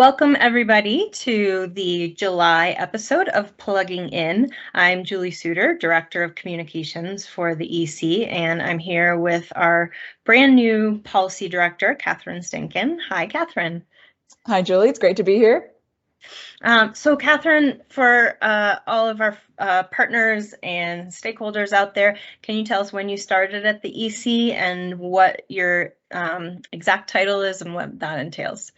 Welcome, everybody, to the July episode of Plugging In. I'm Julie Suter, Director of Communications for the EC, and I'm here with our brand new Policy Director, Katherine Stainken. Hi, Katherine. Hi, Julie. It's great to be here. So, Katherine, for all of our partners and stakeholders out there, can you tell us when you started at the EC and what your exact title is and what that entails?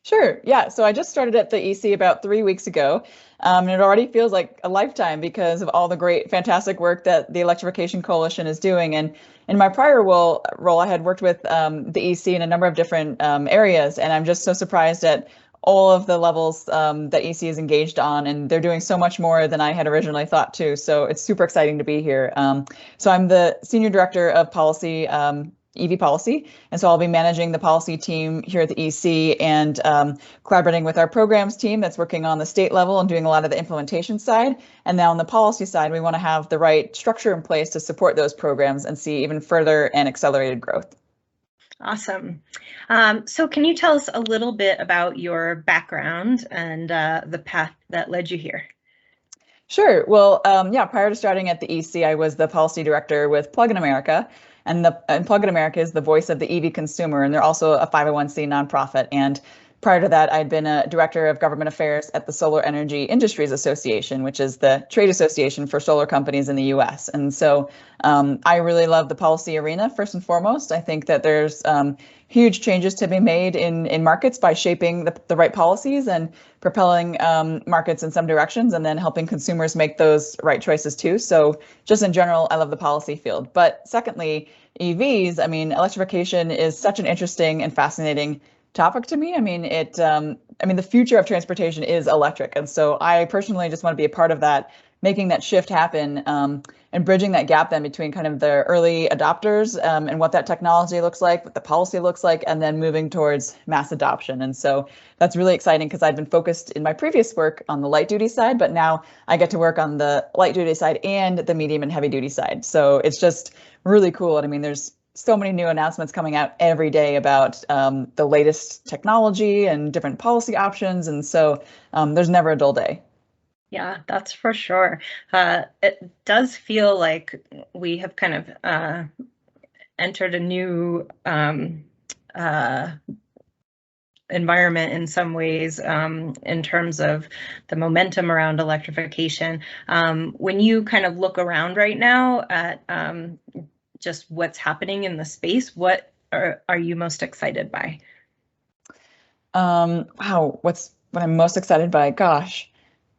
Sure. Yeah. So I just started at the EC about 3 weeks ago. And it already feels like a lifetime because of all the great, fantastic work that the Electrification Coalition is doing. And in my prior role, I had worked with the EC in a number of different areas. And I'm just so surprised at all of the levels that EC is engaged on. And they're doing so much more than I had originally thought too. So it's super exciting to be here. So I'm the Senior Director of Policy. EV policy. And so I'll be managing the policy team here at the EC and collaborating with our programs team that's working on the state level and doing a lot of the implementation side. And now on the policy side, we want to have the right structure in place to support those programs and see even further and accelerated growth. Awesome. So can you tell us a little bit about your background and the path that led you here? Sure. Well, prior to starting at the EC, I was the policy director with Plug in America. And Plug in America is the voice of the EV consumer, and they're also a 501c nonprofit. And prior to that, I'd been a director of government affairs at the Solar Energy Industries Association, which is the trade association for solar companies in the US. And so I really love the policy arena, first and foremost. I think that there's huge changes to be made in markets by shaping the right policies and propelling markets in some directions and then helping consumers make those right choices too. So just in general, I love the policy field. But secondly, EVs, electrification is such an interesting and fascinating topic to me. The future of transportation is electric. And so I personally just want to be a part of that, making that shift happen and bridging that gap then between kind of the early adopters and what that technology looks like, what the policy looks like, and then moving towards mass adoption. And so that's really exciting because I've been focused in my previous work on the light duty side, but now I get to work on the light duty side and the medium and heavy duty side. So it's just really cool. And there's so many new announcements coming out every day about the latest technology and different policy options. And so there's never a dull day. Yeah, that's for sure. It does feel like we have kind of entered a new environment in some ways in terms of the momentum around electrification. When you kind of look around right now at just what's happening in the space, what are you most excited by? Wow, what I'm most excited by? Gosh.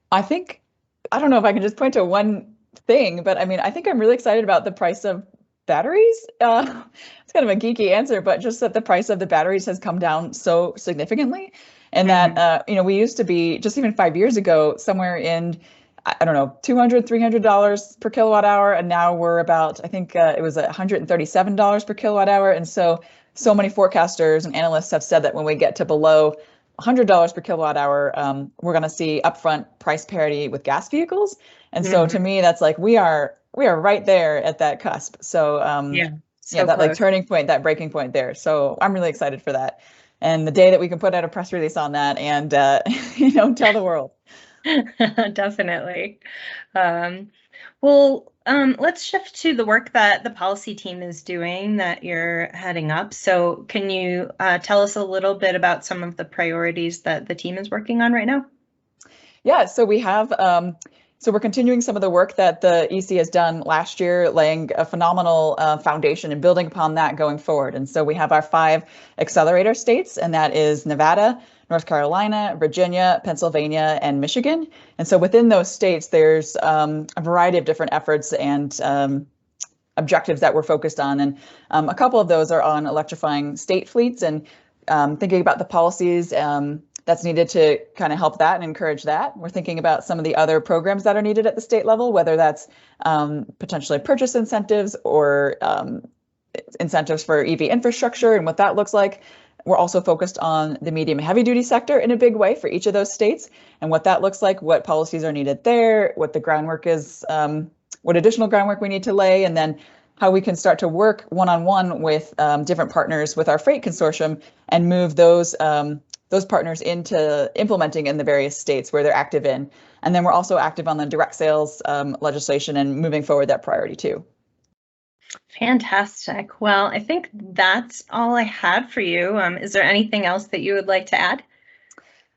I don't know if I can just point to one thing, but I think I'm really excited about the price of batteries. It's kind of a geeky answer, but just that the price of the batteries has come down so significantly. And that, we used to be just even 5 years ago, somewhere in, I don't know, $200, $300 per kilowatt hour. And now we're about, I think it was $137 per kilowatt hour. And so many forecasters and analysts have said that when we get to below $100 per kilowatt hour, we're going to see upfront price parity with gas vehicles. And so to me, that's like we are right there at that cusp. So that like turning point, that breaking point there. So I'm really excited for that. And the day that we can put out a press release on that and tell the world. Definitely. Let's shift to the work that the policy team is doing that you're heading up. So can you tell us a little bit about some of the priorities that the team is working on right now? Yeah, so we have, we're continuing some of the work that the EC has done last year, laying a phenomenal foundation and building upon that going forward. And so we have our 5 accelerator states, and that is Nevada, North Carolina, Virginia, Pennsylvania, and Michigan. And so within those states, there's a variety of different efforts and objectives that we're focused on. And a couple of those are on electrifying state fleets and thinking about the policies that's needed to kind of help that and encourage that. We're thinking about some of the other programs that are needed at the state level, whether that's potentially purchase incentives or incentives for EV infrastructure and what that looks like. We're also focused on the medium and heavy duty sector in a big way for each of those states and what that looks like, what policies are needed there, what the groundwork is, what additional groundwork we need to lay, and then how we can start to work one-on-one with different partners with our freight consortium and move those those partners into implementing in the various states where they're active in. And then we're also active on the direct sales legislation and moving forward that priority too. Fantastic. Well, I think that's all I had for you. Is there anything else that you would like to add?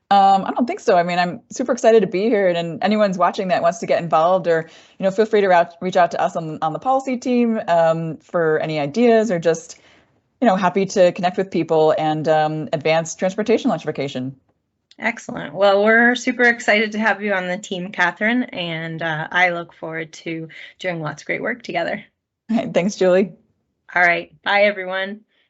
I don't think so. I mean, I'm super excited to be here, and anyone's watching that wants to get involved, or feel free to reach out to us on the policy team for any ideas, or just happy to connect with people and advance transportation electrification. Excellent. Well, we're super excited to have you on the team, Catherine, and I look forward to doing lots of great work together. All right, thanks, Julie. All right. Bye, everyone.